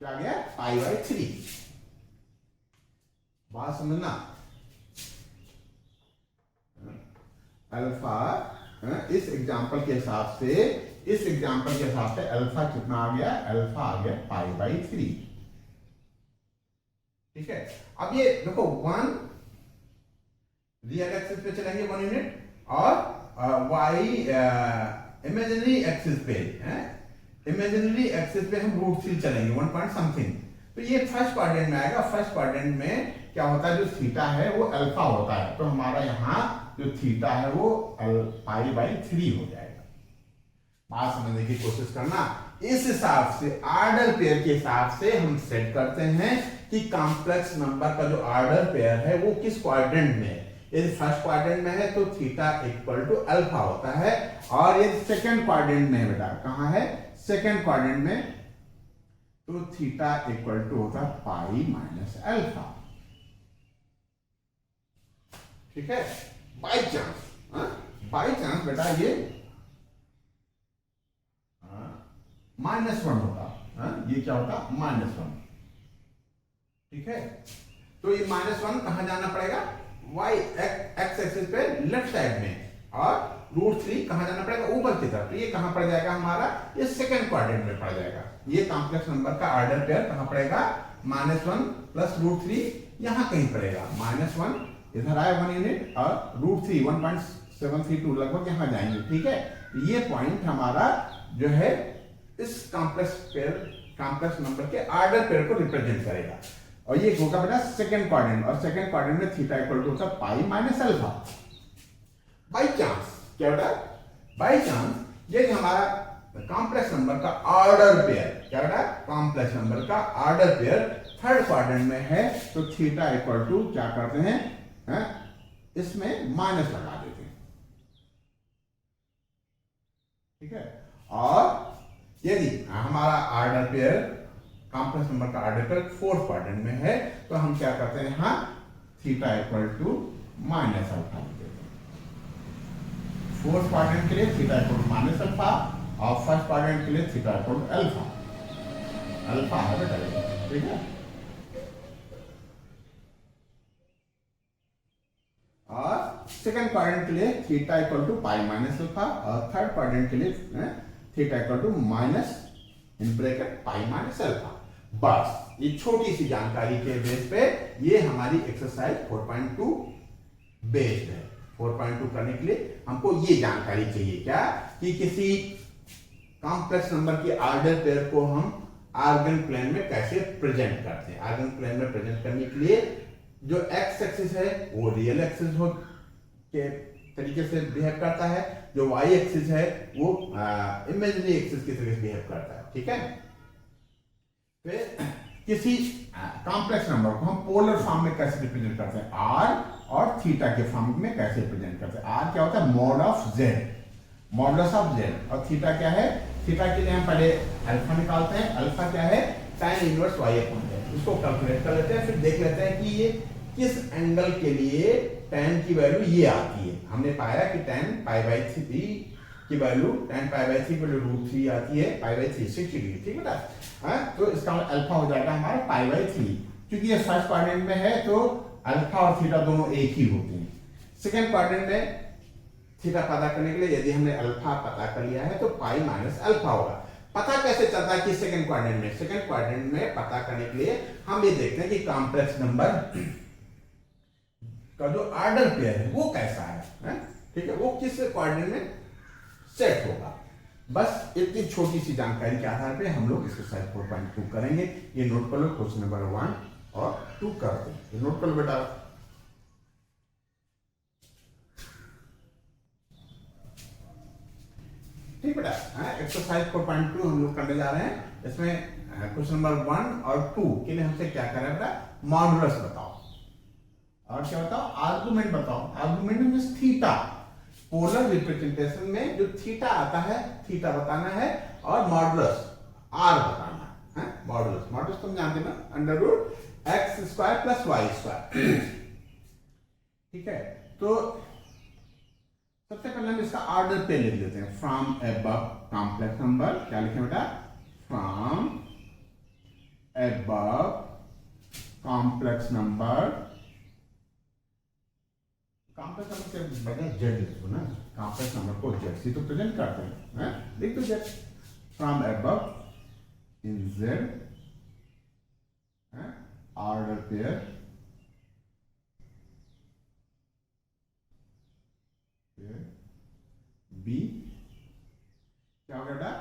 क्या आ गया, π/3। बात समझना, अल्फा इस एग्जांपल के हिसाब से, इस एग्जांपल के हिसाब से अल्फा कितना आ गया, अल्फा आ गया π/3। ठीक है, अब ये देखो 1 रियल एक्सिस पे चलेंगे 1 यूनिट, और y इमेजिनरी एक्सिस पे इमेजिनरी एक्सिस पे हम √3 चलेंगे 1 पॉइंट समथिंग। तो ये फर्स्ट क्वाड्रेंट में आएगा। फर्स्ट क्वाड्रेंट में क्या होता है, जो थीटा है वो अल्फा होता है, तो हमारा यहाँ जो थीटा है वो π/3 हो जाएगा। बात समझने की कोशिश करना। इस हिसाब से ऑर्डर पेयर के हिसाब से हम सेट करते हैं कि कॉम्प्लेक्स नंबर का जो ऑर्डर पेयर है वो किस क्वाड्रेंट में है। यदि फर्स्ट क्वाड्रेंट में है तो थीटा इक्वल टू अल्फा होता है, और यदि सेकंड क्वाड्रेंट में है, बेटा कहां है, सेकंड क्वाड्रेंट में, तो थीटा इक्वल टू होता है π-अल्फा। ठीक है, बाई चांस बेटा ये -1 होता, ये क्या होता, -1। ठीक है, तो ये -1 कहां जाना पड़ेगा, एक्स एक्सिस पे लेफ्ट साइड में, और √3 कहां जाना पड़ेगा, ऊपर की तरफ। तो ये कहां पड़ जाएगा हमारा, ये सेकंड क्वाड्रेंट में पड़ जाएगा। ये कॉम्प्लेक्स नंबर का ऑर्डर पेयर कहां पड़ेगा, -1 प्लस √3 यहां कहीं पड़ेगा। -1 इधर आए 1 यूनिट, और √3 1.732 लगभग यहां जाएंगे। ठीक है, ये पॉइंट हमारा जो है इस कॉम्प्लेक्स नंबर के ऑर्डर पेयर को रिप्रेजेंट करेगा, और ये होगा बेटा सेकंड क्वाड्रेंट, और सेकंड क्वाड्रेंट में थीटा इक्वल टू होता है π-अल्फा। बाई चांस क्या बेटा, बाई चांस ये हमारा कॉम्प्लेक्स नंबर का ऑर्डर पेयर, क्या बेटा, कॉम्प्लेक्स नंबर का ऑर्डर पेयर थर्ड क्वाड्रेंट में है, तो थीटा इक्वल टू क्या करते हैं, इसमें माइनस लगा देते हैं। ठीक है, और यदि हमारा ऑर्डर पेयर, कॉम्प्लेक्स नंबर का ऑर्डर पेयर फोर्थ क्वाड्रेंट में है, तो हम क्या करते हैं, यहाँ थीटा इक्वल टू -अल्फा देते हैं। फोर्थ क्वाड्रेंट के लिए थीटा इक्वल टू -अल्फा, और फर्स्ट क्वाड्रेंट के लिए theta equal to alpha. Alpha है बेटा, ठीक है, और सेकंड क्वाड्रेंट के लिए थीटा इक्वल टू π-अल्फा, और थर्ड क्वाड्रेंट के लिए थीटा इक्वल टू π-अल्फा। बस ये छोटी सी जानकारी के बेस पे ये हमारी एक्सरसाइज 4.2 बेस्ड है। 4.2 करने के लिए हमको ये जानकारी चाहिए, क्या, कि किसी कॉम्प्लेक्स नंबर के ऑर्डर पेयर को हम आर्गन प्लेन में कैसे प्रेजेंट करते हैं। आर्गन प्लेन में प्रेजेंट करने के लिए जो एक्स एक्सिस है वो रियल एक्सिस हो के तरीके से बिहेव करता है, जो वाई एक्सिस है वो इमेजिनरी एक्सिस की तरह से बिहेव करता है। ठीक है, फिर किसी कॉम्प्लेक्स नंबर को हम पोलर फॉर्म में कैसे रिप्रेजेंट करते हैं, आर और थीटा के फॉर्म में कैसे रिप्रेजेंट करते हैं। आर क्या होता है, mod of Z, modulus of Z, और थीटा क्या है, थीटा के लिए हम पहले अल्फा निकालते हैं। अल्फा क्या है, tan इनवर्स y/z, इसको कैलकुलेट कर लेते हैं, फिर देख लेते हैं कि ये किस एंगल के लिए tan की वैल्यू ये आती है। हमने पाया कि tan π/3 की वैल्यू, tan π/3 की वैल्यू √3 आती है, π/3 60 डिग्री। ठीक है बेटा, तो इसका अल्फा हो जाएगा हमारा π/3। क्योंकि ये फर्स्ट क्वाड्रेंट में है तो अल्फा और थीटा दोनों एक ही होते हैं। सेकंड क्वाड्रेंट में थीटा पता करने के लिए यदि हमने अल्फा पता कर लिया है तो π-अल्फा होगा। पता कैसे चलता है कि सेकंड क्वाड्रेंट में, सेकंड क्वाड्रेंट में पता करने के लिए हम ये देखते हैं कि कॉम्प्लेक्स नंबर का जो ऑर्डर पेयर है वो कैसा है? ठीक है, वो किस क्वाड्रेंट में सेट होगा। बस इतनी छोटी सी जानकारी के आधार पे हम लोग एक्सरसाइज 4.2 करेंगे। ये नोट कर लो, क्वेश्चन नंबर 1 और 2 करते हैं। ये नोट कर लो बेटा। ठीक बेटा, एक्सरसाइज 4.2 हम लोग करने जा रहे हैं। इसमें क्वेश्चन नंबर 1 और 2 के लिए हमसे क्या करें बेटा, मॉडुलस बताओ और क्या बताओ, आर्गुमेंट बताओ। Argument means theta, polar representation में जो थीटा आता है थीटा बताना है, और मॉडुलस आर बताना है। मॉडुलस, मॉडुलस तुम जानते ना, under root x square plus y square. ठीक है, तो सबसे पहले हम इसका ऑर्डर पे लिख लेते हैं। फ्रॉम अबव कॉम्प्लेक्स नंबर, क्या लिखें बेटा, from above complex number, complex number के बजाय जेड लिखो ना, कॉम्प्लेक्स नंबर को जेड से तो प्रेजेंट करते हैं, लिख दो z. From above in z order pair b, क्या हो गया बेटा,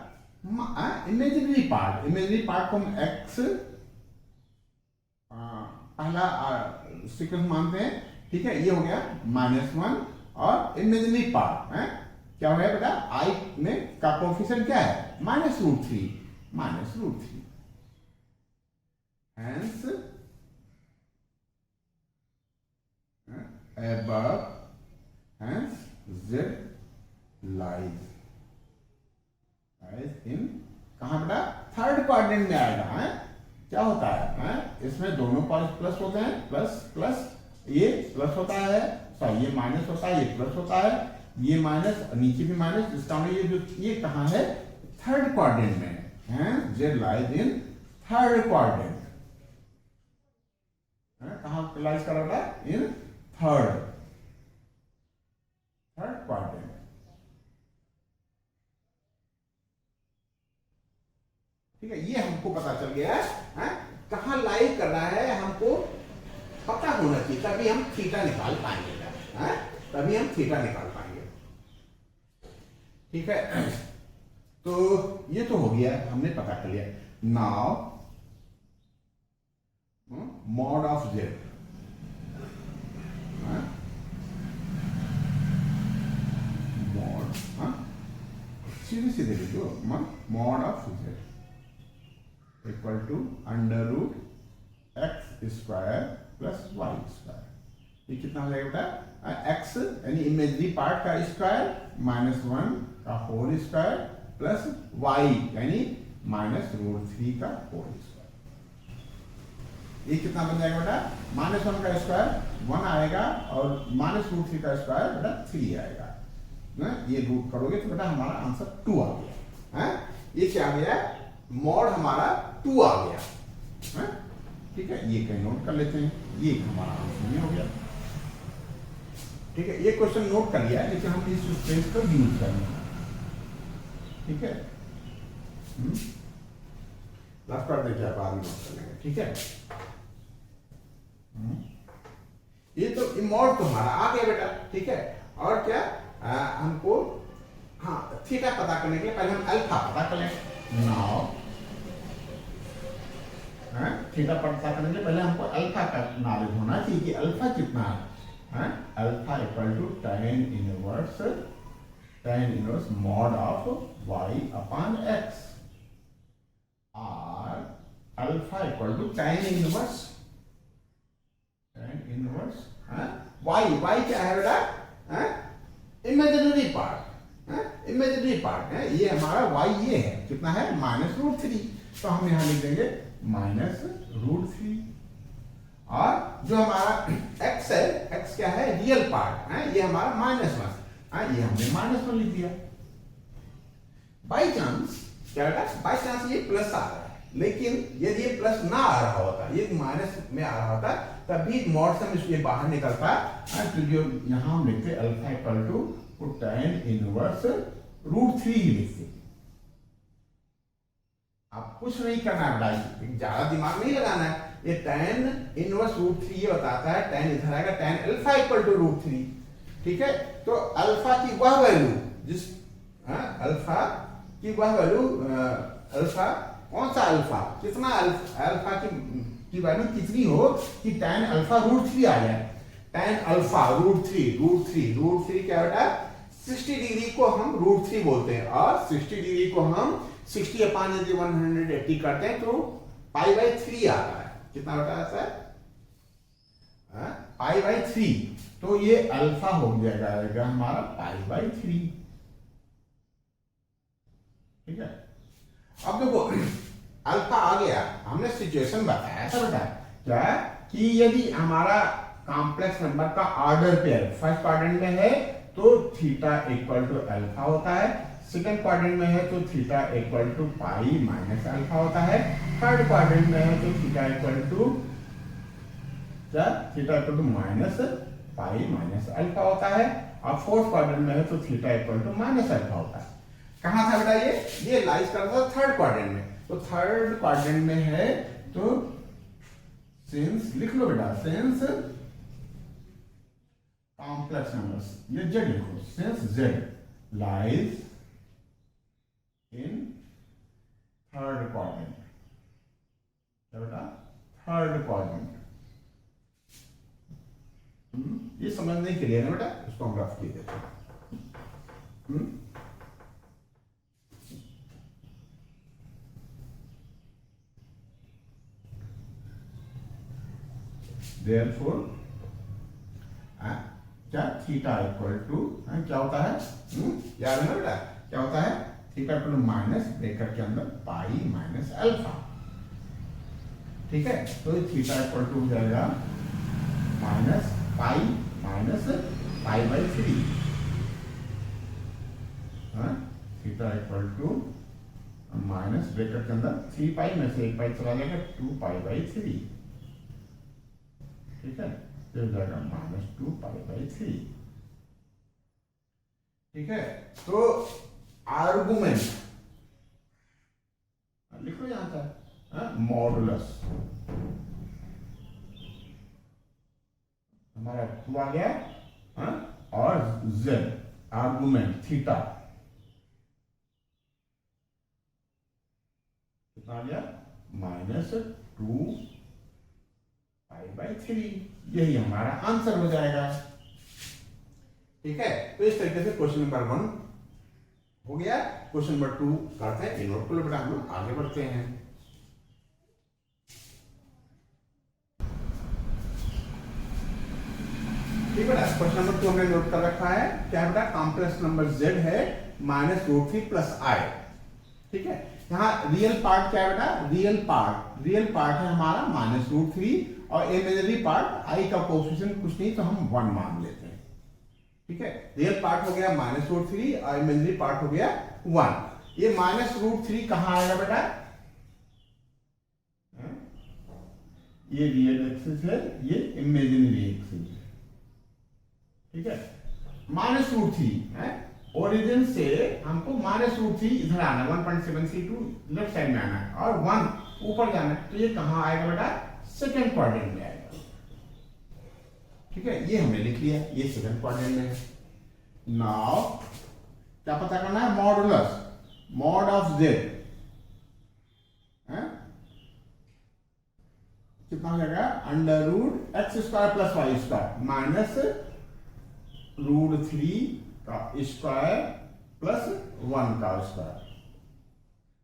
इमेजिनरी पार्ट। इमेजिनरी पार्ट को हम एक्स पहला सीक्वेंस मानते हैं। ठीक है, ये हो गया -1, और इमेजिनरी पार्ट है क्या हो गया बेटा, आई में का कोएफिशिएंट क्या है, -√3, -√3। Hence above, hence z lies इन, कहां बेटा, थर्ड क्वाड्रेंट में आएगा। है क्या होता है, इसमें दोनों पार्ट प्लस होते हैं, प्लस प्लस, ये प्लस होता है, सॉरी ये माइनस होता है, ये प्लस होता है, ये माइनस, नीचे भी माइनस, इसका मतलब ये जो ये कहां है, थर्ड क्वाड्रेंट में है। z lies in third quadrant, कहां लाइज कर रहा है, इन थर्ड क्वाड्रेंट। ठीक है, ये हमको पता चल गया है, कहां लाइक कर रहा है हमको पता होना चाहिए, तभी हम थीटा निकाल पाएंगे, तभी हम थीटा निकाल पाएंगे। ठीक है, तो ये तो हो गया, हमने पता कर लिया। Now mod of z, mod, सीधे सीधे लिखो, mod of z equal to under root x square plus y square. ये कितना हो जाएगा बेटा, एक्स यानी इमेजिनरी पार्ट का स्क्वायर, -1 का होल स्क्वायर, प्लस वाई यानी -√3 का होल स्क्वायर। ये कितना बन जाएगा बेटा, -1 का स्क्वायर 1 आएगा, और -√3 का स्क्वायर बेटा 3 आएगा। ये रूट करोगे तो बेटा हमारा आंसर 2 आ गया। ये क्या आ गया, मॉड हमारा 2 आ गया। ठीक है, ये कहीं नोट कर लेते हैं, ये हमारा आंसर ये हो गया। ठीक है, ये क्वेश्चन नोट कर लिया है, लेकिन हम इस स्पेस को यूज करेंगे। ठीक है, लास्ट पार्ट देखिए, बाद में नोट कर लेंगे। ठीक है, ये तो मॉड तो हमारा आ गया बेटा। ठीक है, और क्या हमको, हाँ, थीटा पता करने के लिए पहले हम अल्फा पता कर लें। नाउ थीटा पता करने के लिए पहले हमको अल्फा का नॉलेज होना चाहिए कि अल्फा कितना है। Alpha equal to tan inverse mod of y upon x, और alpha equal to tan inverse y क्या है बेटा, इमेजिनरी पार्ट, इमेजिनरी पार्ट है ये हमारा y, ये है कितना है, -√3। तो हम यहां लिख देंगे -√3, और जो हमारा x है, x क्या है, रियल पार्ट है, ये हमारा -1, ये हमने -1 लिख दिया। बाई चांस क्या बेटा, बाई चांस ये प्लस आ रहा है, लेकिन यदि ये प्लस ना आ रहा होता, ये माइनस में आ रहा होता, तभी मॉड से इसलिए बाहर निकलता। तो जो यहां हम लिखते alpha equal to tan inverse √3 ही लिखते। आप कुछ नहीं करना है बेटा, ज्यादा दिमाग नहीं लगाना है। ये tan इनवर्स √3 ये बताता है, tan इधर आएगा, tan अल्फा इक्वल टू √3। ठीक है, तो अल्फा की वह वैल्यू जिस अल्फा कि वह वैल्यू अल्फा, कौन सा अल्फा, कितना अल्फा की वैल्यू कितनी हो कि tan अल्फा √3 आ जाए। tan अल्फा √3 क्या बेटा, 60 डिग्री को हम √3 बोलते हैं, और 60 डिग्री को हम 60 अपान यदि 180 करते हैं तो π/3 आता है। कितना बेटा आता है, π/3। तो ये अल्फा हो जाएगा हमारा π/3। ठीक है, अब देखो अल्फा आ गया, हमने सिचुएशन बताया था बेटा क्या, कि यदि हमारा कॉम्प्लेक्स नंबर का ऑर्डर पेयर फर्स्ट क्वाड्रेंट में है तो थीटा इक्वल टू अल्फा होता है, सेकंड क्वाड्रेंट में है तो theta equal to pi minus alpha होता है, थर्ड क्वाड्रेंट में है तो थीटा इक्वल टू क्या, theta equal to minus pi minus alpha होता है, और फोर्थ क्वाड्रेंट में है तो theta equal to minus alpha होता है। कहां था बेटा, ये लाइज करता था थर्ड क्वाड्रेंट में। तो थर्ड क्वाड्रेंट में है तो सिंस, लिख लो बेटा, सिंस कॉम्प्लेक्स नंबर्स, ये जेड लिखो, since Z lies in third quadrant, क्या बेटा, थर्ड क्वाड्रेंट। ये समझने के लिए ना बेटा, इसको हम रफ किए देते हैं। Therefore, क्या थीटा इक्वल टू क्या होता है, याद है ना बेटा, क्या होता है, theta equal to minus bracket के अंदर पाई माइनस अल्फा। ठीक है, तो थीटा इक्वल टू हो जाएगा minus pi minus π/3। Theta equal to minus bracket के अंदर 3 पाई में से 1 पाई चला जाएगा, 2 π/3। ठीक है, तो जाएगा -2 π/3। ठीक है, तो आर्गुमेंट लिखो यहां पर, मॉडुलस हमारा 2 आ गया, और z आर्गुमेंट थीटा कितना आ गया, -2 π/3। यही हमारा आंसर हो जाएगा। ठीक है, तो इस तरीके से क्वेश्चन नंबर 1 हो गया। क्वेश्चन नंबर 2 करते हैं, इन को बेटा हम लोग आगे बढ़ते हैं। ठीक है, क्वेश्चन नंबर 2 हमने नोट कर रखा है, क्या बेटा, कॉम्प्लेक्स नंबर z है -√3 + i। ठीक है, यहाँ रियल पार्ट क्या है बेटा, रियल पार्ट है हमारा -√3, और इमेजिनरी पार्ट i का कोएफिशिएंट कुछ नहीं तो हम 1 मान लेते हैं। ठीक है, रियल पार्ट हो गया -√3 और इमेजिनरी पार्ट हो गया 1। ये -√3 कहां आएगा बेटा, ये रियल एक्सिस है, ये इमेजिनरी एक्सिस है। ठीक है, -√3 है, ओरिजिन से हमको -√3 इधर आना है, 1.732 लेफ्ट साइड में आना है, और 1 ऊपर जाना है, तो ये कहां आएगा बेटा, सेकंड क्वाड्रेंट में आएगा। ठीक है, ये हमने लिख लिया, ये सेकंड क्वाड्रेंट में है। नाउ क्या पता करना है, मॉडुलस, मॉड ऑफ z कितना हो जाएगा, √x² + y² माइनस √3 का स्क्वायर प्लस 1 का स्क्वायर,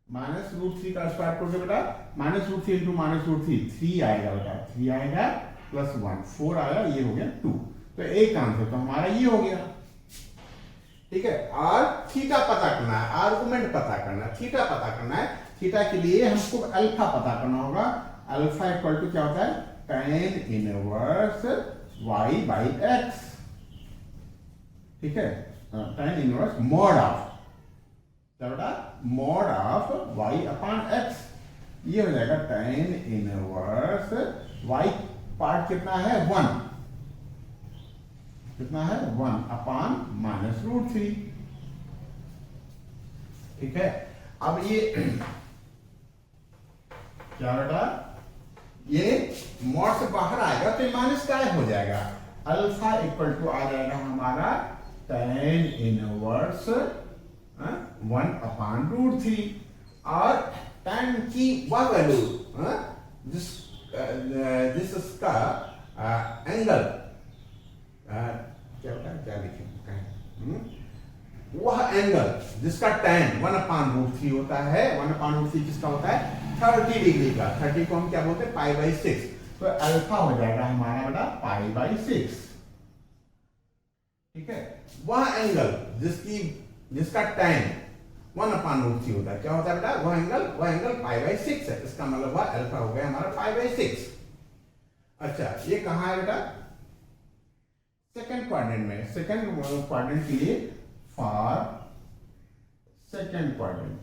-√3 का स्क्वायर करोगे बेटा, -√3 इंटू -√3 3 आएगा बेटा, 3 आएगा प्लस 1 4 आया, ये हो गया 2। तो एक आंसर तो हमारा ये हो गया। ठीक है, और थीटा पता करना है, आर्गुमेंट पता करना है, थीटा पता करना है। थीटा के लिए हमको अल्फा पता करना होगा। अल्फा इक्वल टू क्या होता है, tan इनवर्स y/x। ठीक है, tan इनवर्स मॉड ऑफ क्या बेटा, मॉड ऑफ y/x। ये हो जाएगा tan इनवर्स y पार्ट कितना है, 1, कितना है 1 / -√3। ठीक है, अब ये क्या बेटा, ये मॉड से बाहर आएगा तो माइनस क्या हो जाएगा, अल्फा इक्वल टू आ जाएगा हमारा tan इनवर्स 1/√3 और tan की वह वैल्यू जिस इसका एंगल क्या होता है, क्या लिखे वह एंगल जिसका tan 1/√3 होता है। 1/√3 किसका होता है, 30 डिग्री का। 30 को हम क्या बोलते हैं, π/6। तो अल्फा हो जाएगा हमारा बेटा π/6, ठीक है। वह एंगल जिसका tan 1/√3 होता है, क्या होता है बेटा, वह एंगल π/6 है। इसका मतलब वह अल्फा हो गया हमारा π/6। अच्छा, ये कहां है बेटा, सेकंड क्वाड्रेंट में। सेकंड क्वाड्रेंट के लिए for second quadrant,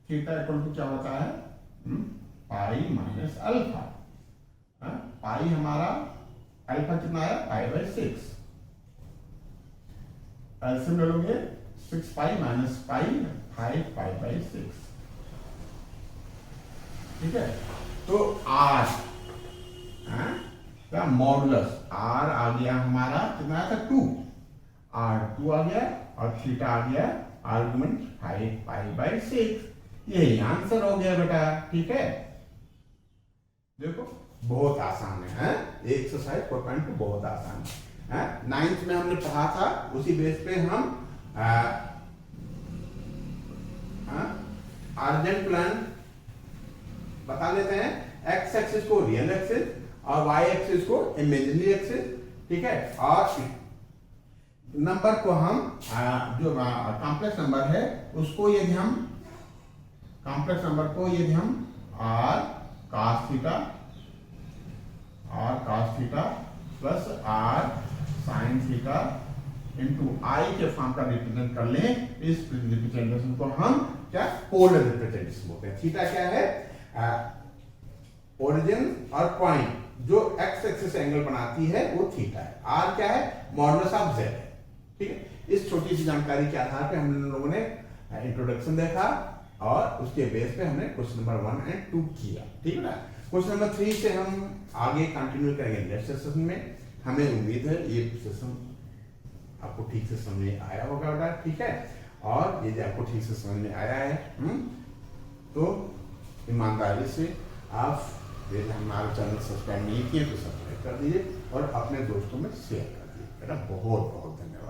theta equal to क्या होता है, पाई माइनस अल्फा। पाई हमारा अल्फा कितना है, π/6। एलसीएम ले लोगे 6 पाई माइनस पाई 5 π/6, ठीक है। तो आर क्या मॉडुलस आर आ गया हमारा कितना था, 2। आर 2 आ गया और थीटा आ गया आर्गुमेंट 5 π/6। यही आंसर हो गया बेटा, ठीक है। देखो बहुत आसान है, एक्सरसाइज 4.2 बहुत आसान है। 9th में हमने पढ़ा था, उसी बेस पे हम अर्जेंट प्लान बता लेते हैं। एक्स एक्सिस को रियल एक्सिस और वाई एक्सिस को इमेजिनरी एक्सिस, ठीक है। और नंबर को हम जो कॉम्प्लेक्स नंबर है उसको यदि हम r cos theta plus r sine theta into i के फॉर्म का रिप्रेजेंट कर लें, इस रिप्रेजेंटेशन को हम क्या पोलर रिप्रेजेंटेशन बोलते हैं। थीटा क्या है, ओरिजिन और पॉइंट जो एक्स एक्सिस एंगल बनाती है वो थीटा है। आर क्या है, मॉडुलस ऑफ जेड है, ठीक है। इस छोटी सी जानकारी के आधार पे हम लोगों ने इंट्रोडक्शन देखा और उसके बेस पे हमने क्वेश्चन नंबर 1 और 2 किया, ठीक है ना। क्वेश्चन नंबर 3 से हम आगे कंटिन्यू करेंगे नेक्स्ट सेशन में। हमें उम्मीद है ये सेशन आपको ठीक से समझ में आया होगा बेटा, ठीक है। और यदि आपको ठीक से समझ में आया है तो ईमानदारी से आप यदि हमारे चैनल सब्सक्राइब नहीं किए तो सब्सक्राइब कर दीजिए और अपने दोस्तों में शेयर कर दीजिए बेटा। बहुत बहुत धन्यवाद।